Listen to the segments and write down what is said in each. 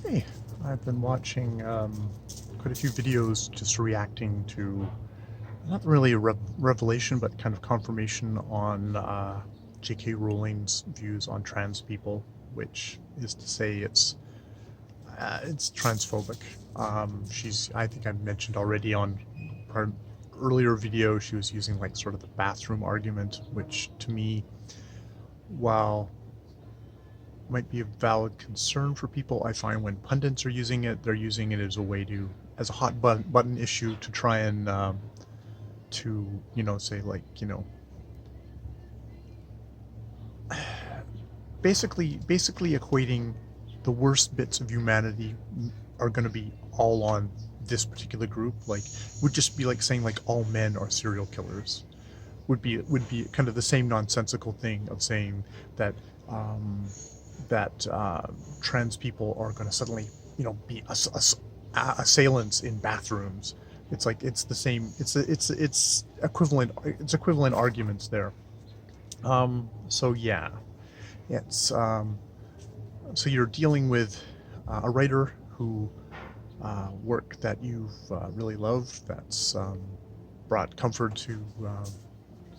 Hey, I've been watching quite a few videos just reacting to not really a revelation, but kind of confirmation on J.K. Rowling's views on trans people, which is to say it's transphobic. I think I mentioned already on our earlier video, she was using like sort of the bathroom argument, which to me, while might be a valid concern for people. I find when pundits are using it, they're using it as a way to, as a hot button issue to try and, say like, basically equating the worst bits of humanity are going to be all on this particular group. Like, would just be like saying like all men are serial killers. Would be kind of the same nonsensical thing of saying that trans people are going to suddenly, be assailants in bathrooms. It's like it's the same. It's equivalent. It's equivalent arguments there. So yeah, it's so you're dealing with a writer who work that you've really loved. That's brought comfort to.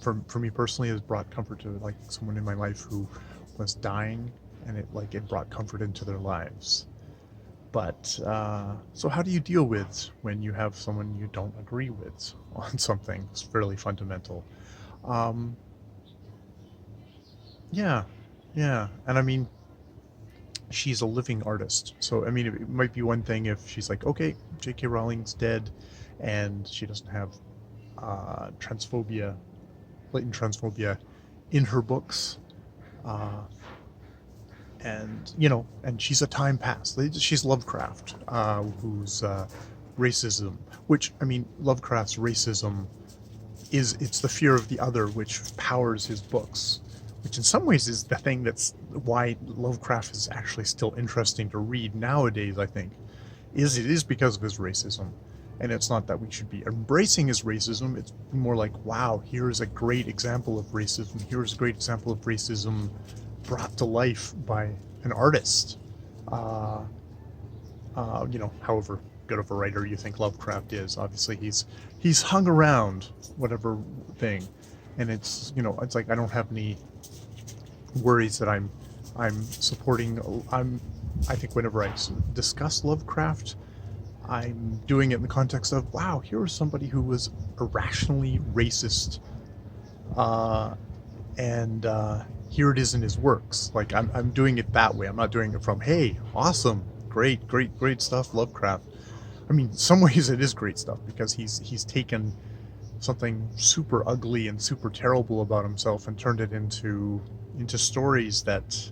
For me personally, has brought comfort to like someone in my life who was dying, and it brought comfort into their lives. But so how do you deal with when you have someone you don't agree with on something that's fairly fundamental? Um, yeah, yeah, and I mean, she's a living artist, so I mean, it might be one thing if she's like, okay, J.K. Rowling's dead, and she doesn't have transphobia, blatant transphobia, in her books. Uh, and she's a time past. She's Lovecraft, whose racism, which I mean, Lovecraft's racism it's the fear of the other which powers his books, which in some ways is the thing that's why Lovecraft is actually still interesting to read nowadays. I think it is because of his racism. And it's not that we should be embracing his racism. It's more like, wow, here's a great example of racism. Here's a great example of racism brought to life by an artist. Uh, however good of a writer you think Lovecraft is, obviously he's hung around whatever thing, and it's like I don't have any worries that I'm supporting. I think whenever I discuss Lovecraft, I'm doing it in the context of, wow, here was somebody who was irrationally racist, and here it is in his works. Like I'm doing it that way. I'm not doing it from, hey, awesome, great stuff, Lovecraft. I mean, in some ways it is great stuff because he's taken something super ugly and super terrible about himself and turned it into stories that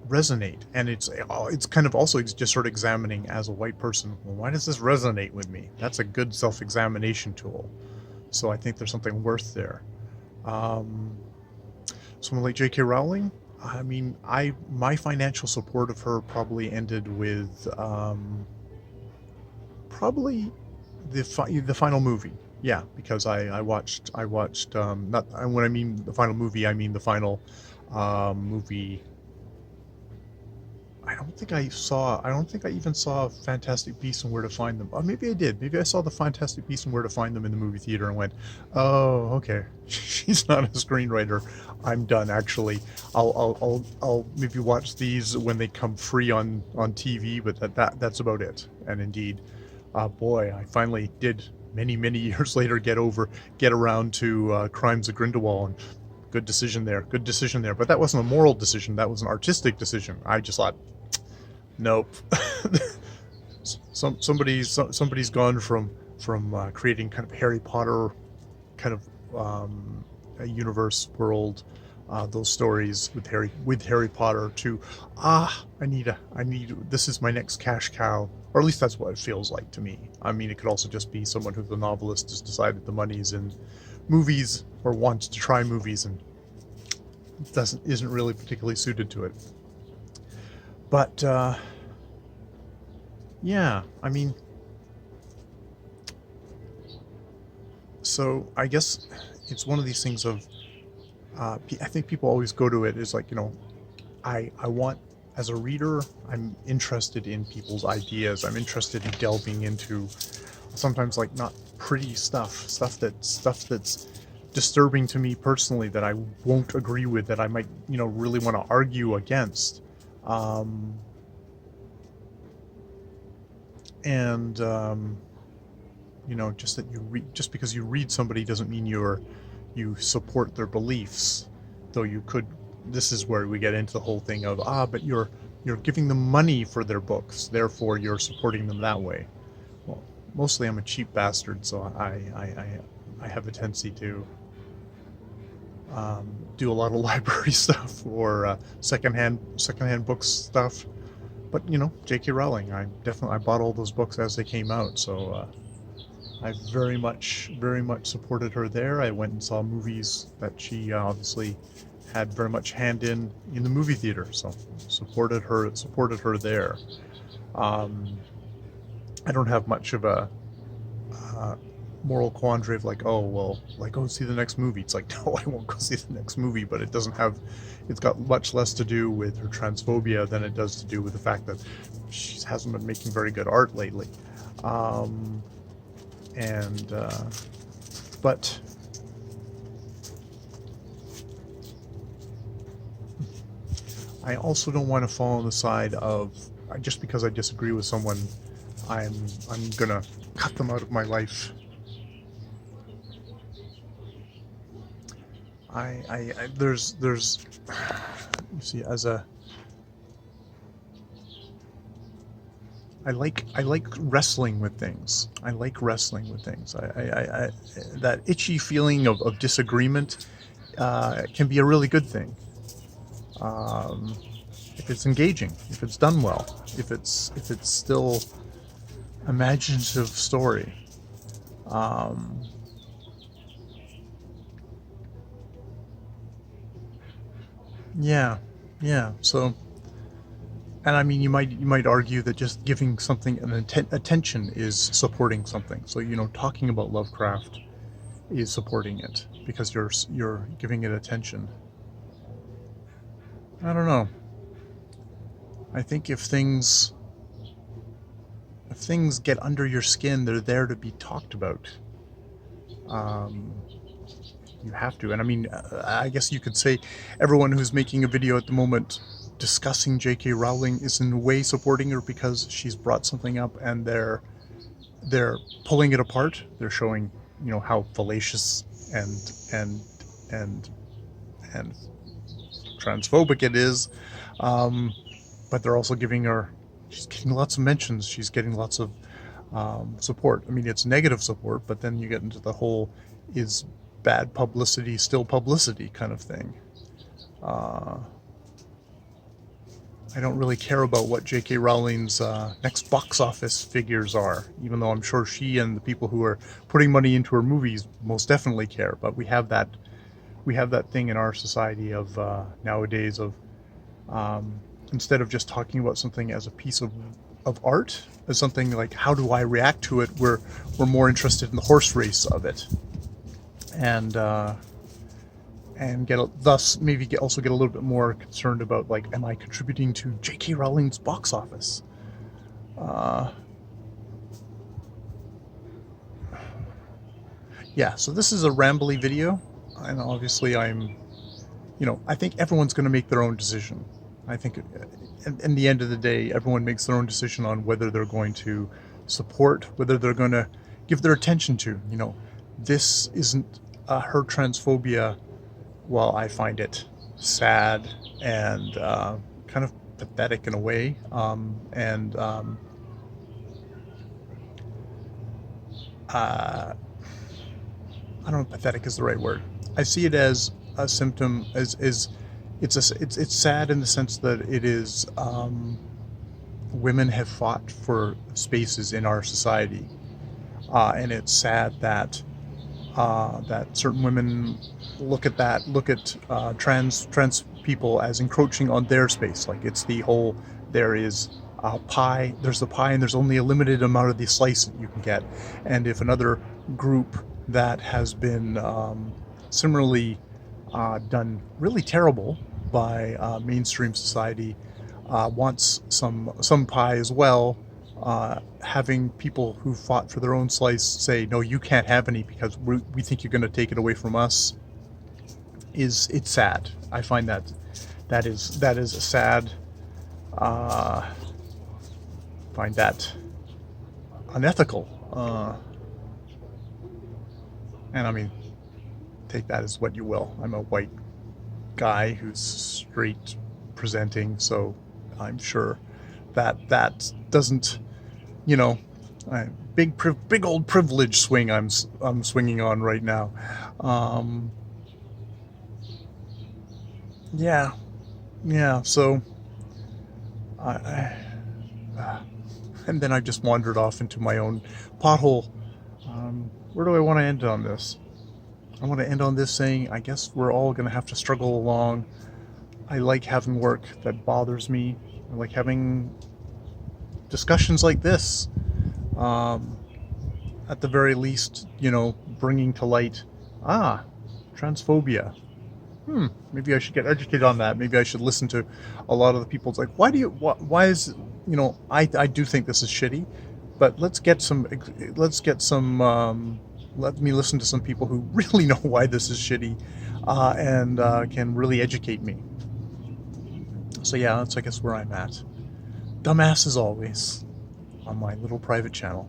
resonate. And it's kind of also just sort of examining as a white person, well, why does this resonate with me? That's a good self-examination tool. So I think there's something worth there. Someone like J.K. Rowling, I mean, my financial support of her probably ended with probably the final movie. Yeah, because I watched not when I mean the final movie, I mean the final movie. I don't think I even saw Fantastic Beasts and Where to Find Them. Or maybe I did. Maybe I saw the Fantastic Beasts and Where to Find Them in the movie theater and went, "Oh, okay. She's not a screenwriter. I'm done. Actually, I'll maybe watch these when they come free on TV, but that's about it." And indeed, boy, I finally did many years later get around to Crimes of Grindelwald. And good decision there. Good decision there. But that wasn't a moral decision. That was an artistic decision. I just thought, nope. Somebody's gone from creating kind of Harry Potter kind of a universe world, those stories with Harry Potter to I need this is my next cash cow, or at least that's what it feels like to me. I mean, it could also just be someone who the novelist has decided the money's in movies or wants to try movies and isn't really particularly suited to it. But yeah, I mean, so I guess it's one of these things of I think people always go to it as like, I want as a reader, I'm interested in people's ideas. I'm interested in delving into sometimes like not pretty stuff that's disturbing to me personally, that I won't agree with, that I might, really want to argue against. Um, and just that just because you read somebody doesn't mean you support their beliefs, though you could. This is where we get into the whole thing of but you're giving them money for their books, therefore you're supporting them that way. Well, mostly I'm a cheap bastard, so I have a tendency to do a lot of library stuff or secondhand books stuff. But J.K. Rowling, I bought all those books as they came out, so I very much supported her there. I went and saw movies that she obviously had very much hand in the movie theater, so supported her there. I don't have much of a moral quandary of like, oh well, like go see the next movie. It's like, no, I won't go see the next movie, but it's got much less to do with her transphobia than it does to do with the fact that she hasn't been making very good art lately. But I also don't want to fall on the side of just because I disagree with someone, I'm gonna cut them out of my life. There's you see, I like wrestling with things. I that itchy feeling of disagreement can be a really good thing. If it's engaging, if it's done well, if it's still imaginative story. Yeah. So, and I mean, you might argue that just giving something attention is supporting something. So talking about Lovecraft is supporting it because you're giving it attention. I don't know. I think if things get under your skin, they're there to be talked about. You have to. And I mean, I guess you could say everyone who's making a video at the moment discussing J.K. Rowling is in a way supporting her because she's brought something up and they're pulling it apart. They're showing, how fallacious and transphobic it is. But they're also giving her, she's getting lots of mentions. She's getting lots of support. I mean, it's negative support, but then you get into the whole is bad publicity still publicity kind of thing. I don't really care about what J.K. Rowling's next box office figures are, even though I'm sure she and the people who are putting money into her movies most definitely care. But we have that thing in our society of nowadays of instead of just talking about something as a piece of art, as something like how do I react to it, we're more interested in the horse race of it, and thus maybe also get a little bit more concerned about like, am I contributing to J.K. Rowling's box office? Yeah, so this is a rambly video, and obviously I think everyone's going to make their own decision. I think in the end of the day, everyone makes their own decision on whether they're going to support, whether they're going to give their attention to. This isn't her transphobia. Well, I find it sad and kind of pathetic in a way. I don't know if pathetic is the right word. I see it as a symptom, it's sad in the sense that it is women have fought for spaces in our society, and it's sad that certain women look at trans people as encroaching on their space. Like it's the whole, there's the pie and there's only a limited amount of the slice that you can get, and if another group that has been similarly done really terrible by mainstream society wants some pie as well. Having people who fought for their own slice say, no, you can't have any because we think you're going to take it away from us, it's sad. I find that is sad. Find that unethical. And I mean, take that as what you will. I'm a white guy who's straight presenting, so I'm sure that doesn't, you know, big old privilege swing I'm swinging on right now. Yeah, yeah. So and then I just wandered off into my own pothole. Where do I want to end on this? I want to end on this saying, I guess we're all going to have to struggle along. I like having work that bothers me. I like having discussions like this. At the very least, bringing to light, transphobia. Maybe I should get educated on that. Maybe I should listen to a lot of the people. It's like, why is, I do think this is shitty, but let me listen to some people who really know why this is shitty, and can really educate me. So yeah, that's, I guess, where I'm at. Dumbass as always on my little private channel.